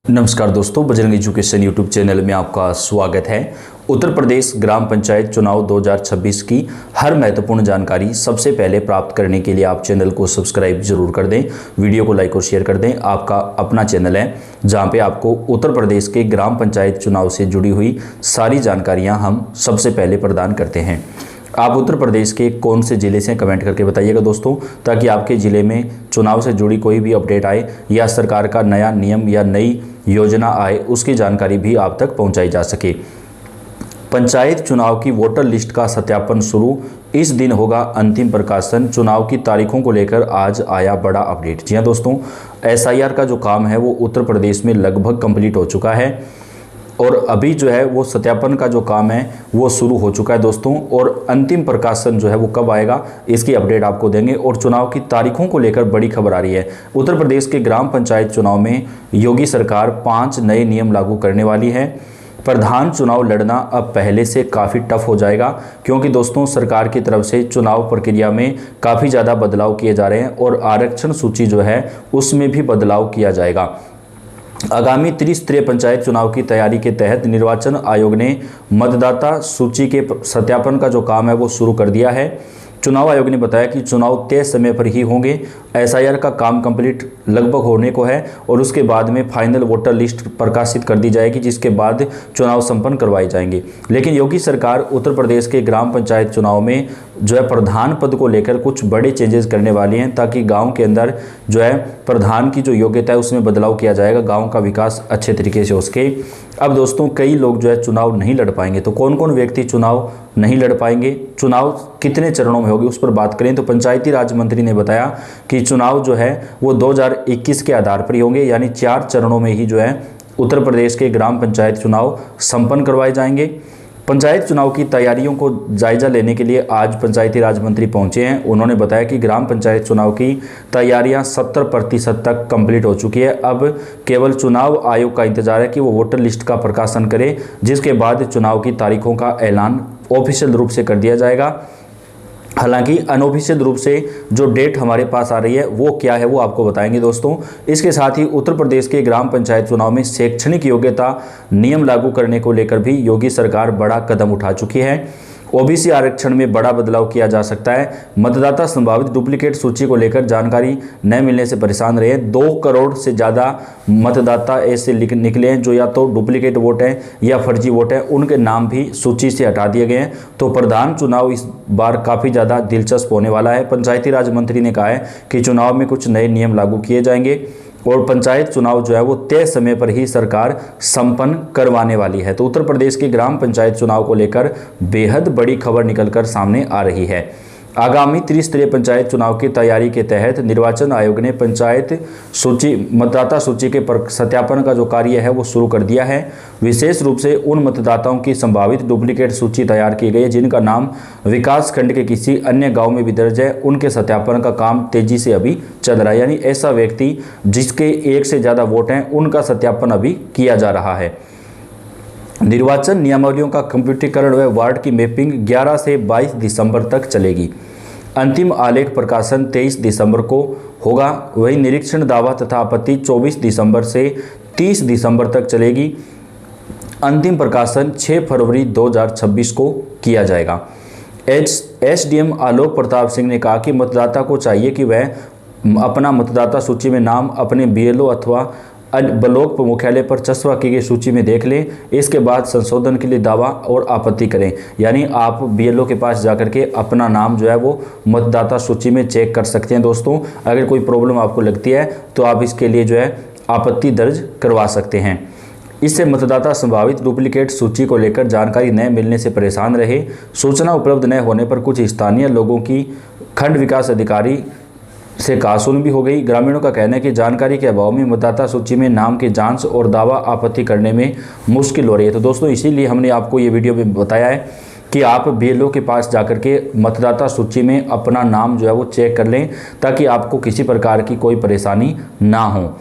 नमस्कार दोस्तों, Bajrang education YouTube channel में आपका स्वागत है। उत्तर प्रदेश ग्राम पंचायत चुनाव 2026 की हर महत्वपूर्ण जानकारी सबसे पहले प्राप्त करने के लिए आप चैनल को सब्सक्राइब जरूर कर दें, वीडियो को लाइक और शेयर कर दें। आपका अपना चैनल है जहां पे आपको उत्तर प्रदेश के ग्राम पंचायत चुनाव से जुड़ी हुई सारी जानकारियां हम सबसे पहले प्रदान करते हैं। आप उत्तर प्रदेश के कौन से ज़िले से कमेंट करके बताइएगा दोस्तों, ताकि आपके ज़िले में चुनाव से जुड़ी कोई भी अपडेट आए या सरकार का नया नियम या नई योजना आए, उसकी जानकारी भी आप तक पहुंचाई जा सके। पंचायत चुनाव की वोटर लिस्ट का सत्यापन शुरू, इस दिन होगा अंतिम प्रकाशन। चुनाव की तारीखों को लेकर आज आया बड़ा अपडेट। जी हाँ दोस्तों, SIR का जो काम है वो उत्तर प्रदेश में लगभग कंप्लीट हो चुका है और अभी जो है वो सत्यापन का जो काम है वो शुरू हो चुका है दोस्तों। और अंतिम प्रकाशन जो है वो कब आएगा इसकी अपडेट आपको देंगे। और चुनाव की तारीखों को लेकर बड़ी खबर आ रही है। उत्तर प्रदेश के ग्राम पंचायत चुनाव में योगी सरकार 5 नए नियम लागू करने वाली है। प्रधान चुनाव लड़ना अब पहले से काफ़ी टफ हो जाएगा, क्योंकि दोस्तों सरकार की तरफ से चुनाव प्रक्रिया में काफ़ी ज़्यादा बदलाव किए जा रहे हैं और आरक्षण सूची जो है उसमें भी बदलाव किया जाएगा। आगामी त्रिस्तरीय पंचायत चुनाव की तैयारी के तहत निर्वाचन आयोग ने मतदाता सूची के सत्यापन का जो काम है वो शुरू कर दिया है। चुनाव आयोग ने बताया कि चुनाव तय समय पर ही होंगे। SIR का काम कंप्लीट लगभग होने को है और उसके बाद में फाइनल वोटर लिस्ट प्रकाशित कर दी जाएगी, जिसके बाद चुनाव संपन्न करवाए जाएंगे। लेकिन योगी सरकार उत्तर प्रदेश के ग्राम पंचायत चुनाव में जो है प्रधान पद को लेकर कुछ बड़े चेंजेस करने वाली हैं, ताकि गांव के अंदर जो है प्रधान की जो योग्यता है उसमें बदलाव किया जाएगा, गांव का विकास अच्छे तरीके से हो सके। अब दोस्तों कई लोग जो है चुनाव नहीं लड़ पाएंगे, तो कौन कौन व्यक्ति चुनाव नहीं लड़ पाएंगे, चुनाव कितने चरणों में होगी उस पर बात करें तो पंचायती राज मंत्री ने बताया कि चुनाव जो है वो 2021 के आधार पर ही होंगे, यानी 4 चरणों में ही जो है उत्तर प्रदेश के ग्राम पंचायत चुनाव संपन्न करवाए जाएंगे। पंचायत चुनाव की तैयारियों को जायजा लेने के लिए आज पंचायती राज मंत्री पहुंचे हैं। उन्होंने बताया कि ग्राम पंचायत चुनाव की तैयारियां 70% तक कंप्लीट हो चुकी है। अब केवल चुनाव आयोग का इंतजार है कि वो वोटर लिस्ट का प्रकाशन करे, जिसके बाद चुनाव की तारीखों का ऐलान ऑफिशियल रूप से कर दिया जाएगा। हालांकि अनऑफिशियल रूप से जो डेट हमारे पास आ रही है वो क्या है वो आपको बताएंगे दोस्तों। इसके साथ ही उत्तर प्रदेश के ग्राम पंचायत चुनाव में शैक्षणिक योग्यता नियम लागू करने को लेकर भी योगी सरकार बड़ा कदम उठा चुकी है। OBC आरक्षण में बड़ा बदलाव किया जा सकता है। मतदाता संभावित डुप्लीकेट सूची को लेकर जानकारी न मिलने से परेशान रहे। 2 करोड़ से ज़्यादा मतदाता ऐसे निकले हैं जो या तो डुप्लीकेट वोट हैं या फर्जी वोट हैं, उनके नाम भी सूची से हटा दिए गए हैं। तो प्रधान चुनाव इस बार काफ़ी ज़्यादा दिलचस्प होने वाला है। पंचायती राज मंत्री ने कहा है कि चुनाव में कुछ नए नियम लागू किए जाएंगे और पंचायत चुनाव जो है वो तय समय पर ही सरकार संपन्न करवाने वाली है। तो उत्तर प्रदेश के ग्राम पंचायत चुनाव को लेकर बेहद बड़ी खबर निकलकर सामने आ रही है। आगामी त्रिस्तरीय पंचायत चुनाव की तैयारी के तहत निर्वाचन आयोग ने पंचायत सूची मतदाता सूची के सत्यापन का जो कार्य है वो शुरू कर दिया है। विशेष रूप से उन मतदाताओं की संभावित डुप्लीकेट सूची तैयार की गई है जिनका नाम विकास खंड के किसी अन्य गांव में भी दर्ज है। उनके सत्यापन का काम तेजी से अभी चल रहा है, यानी ऐसा व्यक्ति जिसके 1 से ज़्यादा वोट हैं उनका सत्यापन अभी किया जा रहा है। निर्वाचन नियमावलियों का कंप्यूटरीकरण व वार्ड की मैपिंग 11 से 22 दिसंबर तक चलेगी। अंतिम आलेख प्रकाशन 23 दिसंबर को होगा। वहीं निरीक्षण दावा तथा आपत्ति 24 दिसंबर से 30 दिसंबर तक चलेगी। अंतिम प्रकाशन 6 फरवरी 2026 को किया जाएगा। SDM आलोक प्रताप सिंह ने कहा कि मतदाता को चाहिए कि वह अपना मतदाता सूची में नाम अपने BLO अथवा ब्लॉक मुख्यालय पर चस्पा की गई सूची में देख लें। इसके बाद संशोधन के लिए दावा और आपत्ति करें, यानी आप BLO के पास जाकर के अपना नाम जो है वो मतदाता सूची में चेक कर सकते हैं दोस्तों। अगर कोई प्रॉब्लम आपको लगती है तो आप इसके लिए जो है आपत्ति दर्ज करवा सकते हैं। इससे मतदाता संभावित डुप्लीकेट सूची को लेकर जानकारी न मिलने से परेशान रहे। सूचना उपलब्ध न होने पर कुछ स्थानीय लोगों की खंड विकास अधिकारी से कहासुनी भी हो गई। ग्रामीणों का कहना है कि जानकारी के अभाव में मतदाता सूची में नाम की जांच और दावा आपत्ति करने में मुश्किल हो रही है। तो दोस्तों इसीलिए हमने आपको ये वीडियो में बताया है कि आप BLO के पास जाकर के मतदाता सूची में अपना नाम जो है वो चेक कर लें, ताकि आपको किसी प्रकार की कोई परेशानी ना हो।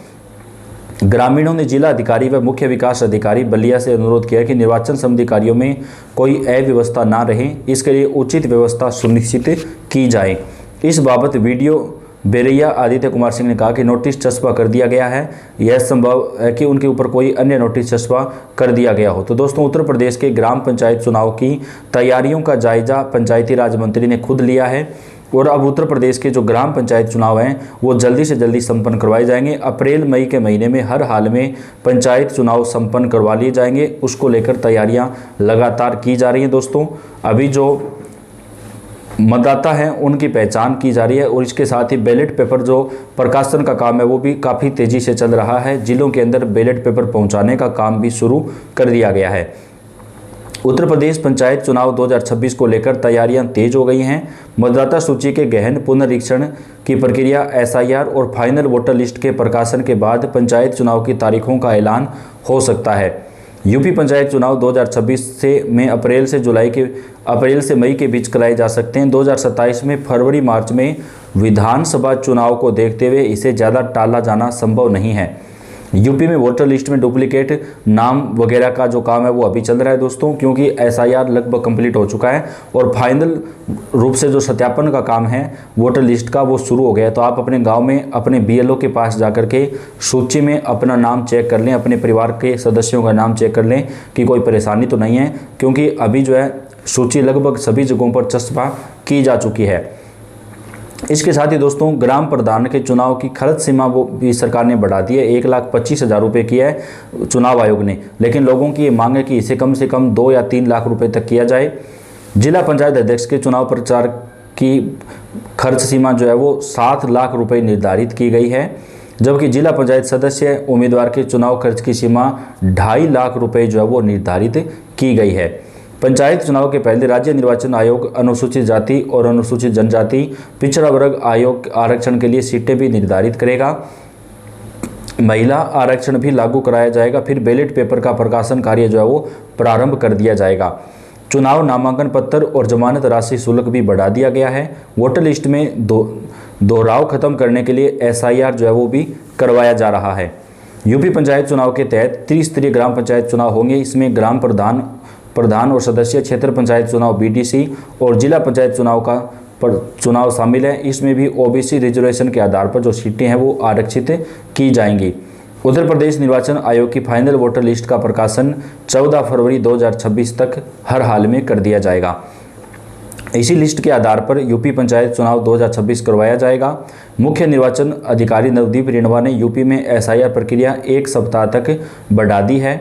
ग्रामीणों ने जिला अधिकारी व मुख्य विकास अधिकारी बलिया से अनुरोध किया कि निर्वाचन समिति कार्यों में कोई अव्यवस्था ना रहे, इसके लिए उचित व्यवस्था सुनिश्चित की जाए। इस बाबत वीडियो बेरैया आदित्य कुमार सिंह ने कहा कि नोटिस चस्पा कर दिया गया है, यह संभव है कि उनके ऊपर कोई अन्य नोटिस चस्पा कर दिया गया हो। तो दोस्तों, उत्तर प्रदेश के ग्राम पंचायत चुनाव की तैयारियों का जायजा पंचायती राज मंत्री ने खुद लिया है और अब उत्तर प्रदेश के जो ग्राम पंचायत चुनाव हैं वो जल्दी से जल्दी संपन्न करवाए जाएंगे। अप्रैल मई के महीने में हर हाल में पंचायत चुनाव संपन्न करवा लिए जाएंगे, उसको लेकर तैयारियां लगातार की जा रही हैं। दोस्तों, अभी जो मतदाता हैं उनकी पहचान की जा रही है और इसके साथ ही बैलेट पेपर जो प्रकाशन का काम है वो भी काफ़ी तेज़ी से चल रहा है। जिलों के अंदर बैलेट पेपर पहुंचाने का काम भी शुरू कर दिया गया है। उत्तर प्रदेश पंचायत चुनाव 2026 को लेकर तैयारियां तेज हो गई हैं। मतदाता सूची के गहन पुनरीक्षण की प्रक्रिया, एसआईआर और फाइनल वोटर लिस्ट के प्रकाशन के बाद पंचायत चुनाव की तारीखों का ऐलान हो सकता है। यूपी पंचायत चुनाव 2026 में अप्रैल से मई के बीच कराए जा सकते हैं। 2027 में फरवरी मार्च में विधानसभा चुनाव को देखते हुए इसे ज़्यादा टाला जाना संभव नहीं है। यूपी में वोटर लिस्ट में डुप्लीकेट नाम वगैरह का जो काम है वो अभी चल रहा है दोस्तों, क्योंकि एसआईआर लगभग कंप्लीट हो चुका है और फाइनल रूप से जो सत्यापन का काम है वोटर लिस्ट का वो शुरू हो गया है। तो आप अपने गांव में अपने बीएलओ के पास जाकर के सूची में अपना नाम चेक कर लें, अपने परिवार के सदस्यों का नाम चेक कर लें कि कोई परेशानी तो नहीं है, क्योंकि अभी जो है सूची लगभग सभी जगहों पर चस्पा की जा चुकी है। इसके साथ ही दोस्तों, ग्राम प्रधान के चुनाव की खर्च सीमा वो भी सरकार ने बढ़ा दी है। 1,25,000 रुपये की है चुनाव आयोग ने, लेकिन लोगों की ये मांग है कि इसे कम से कम 2 या 3 लाख रुपए तक किया जाए। जिला पंचायत अध्यक्ष के चुनाव प्रचार की खर्च सीमा जो है वो 7 लाख रुपये निर्धारित की गई है, जबकि जिला पंचायत सदस्य उम्मीदवार के चुनाव खर्च की सीमा 2.5 लाख रुपये जो है वो निर्धारित की गई है। पंचायत चुनाव के पहले राज्य निर्वाचन आयोग अनुसूचित जाति और अनुसूचित जनजाति पिछड़ा वर्ग आयोग आरक्षण के लिए सीटें भी निर्धारित करेगा। महिला आरक्षण भी लागू कराया जाएगा। फिर बैलेट पेपर का प्रकाशन कार्य जो है वो प्रारंभ कर दिया जाएगा। चुनाव नामांकन पत्र और जमानत राशि शुल्क भी बढ़ा दिया गया है। वोटर लिस्ट में दोहराव खत्म करने के लिए एसआईआर जो है वो भी करवाया जा रहा है। यूपी पंचायत चुनाव के तहत त्रिस्तरीय ग्राम पंचायत चुनाव होंगे। इसमें ग्राम प्रधान और सदस्य, क्षेत्र पंचायत चुनाव बीडीसी और जिला पंचायत चुनाव शामिल है। इसमें भी ओबीसी रिजर्वेशन के आधार पर जो सीटें हैं वो आरक्षित की जाएंगी। उत्तर प्रदेश निर्वाचन आयोग की फाइनल वोटर लिस्ट का प्रकाशन 14 फरवरी 2026 तक हर हाल में कर दिया जाएगा। इसी लिस्ट के आधार पर यूपी पंचायत चुनाव 2026 करवाया जाएगा। मुख्य निर्वाचन अधिकारी नवदीप रेणवा ने यूपी में एसआईआर प्रक्रिया 1 सप्ताह तक बढ़ा दी है,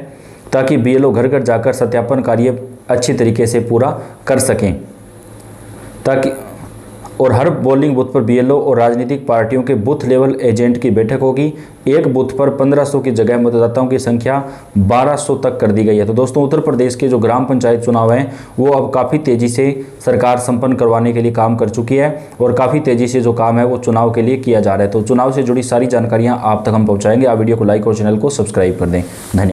ताकि बीएलओ घर घर जाकर सत्यापन कार्य अच्छी तरीके से पूरा कर सकें, और हर पोलिंग बूथ पर बीएलओ और राजनीतिक पार्टियों के बूथ लेवल एजेंट की बैठक होगी। एक बूथ पर 1500 की जगह मतदाताओं की संख्या 1200 तक कर दी गई है। तो दोस्तों, उत्तर प्रदेश के जो ग्राम पंचायत चुनाव हैं वो अब काफ़ी तेज़ी से सरकार संपन्न करवाने के लिए काम कर चुकी है और काफ़ी तेज़ी से जो काम है वो चुनाव के लिए किया जा रहा है। तो चुनाव से जुड़ी सारी जानकारियाँ आप तक हम पहुँचाएंगे। आप वीडियो को लाइक और चैनल को सब्सक्राइब कर दें। धन्यवाद।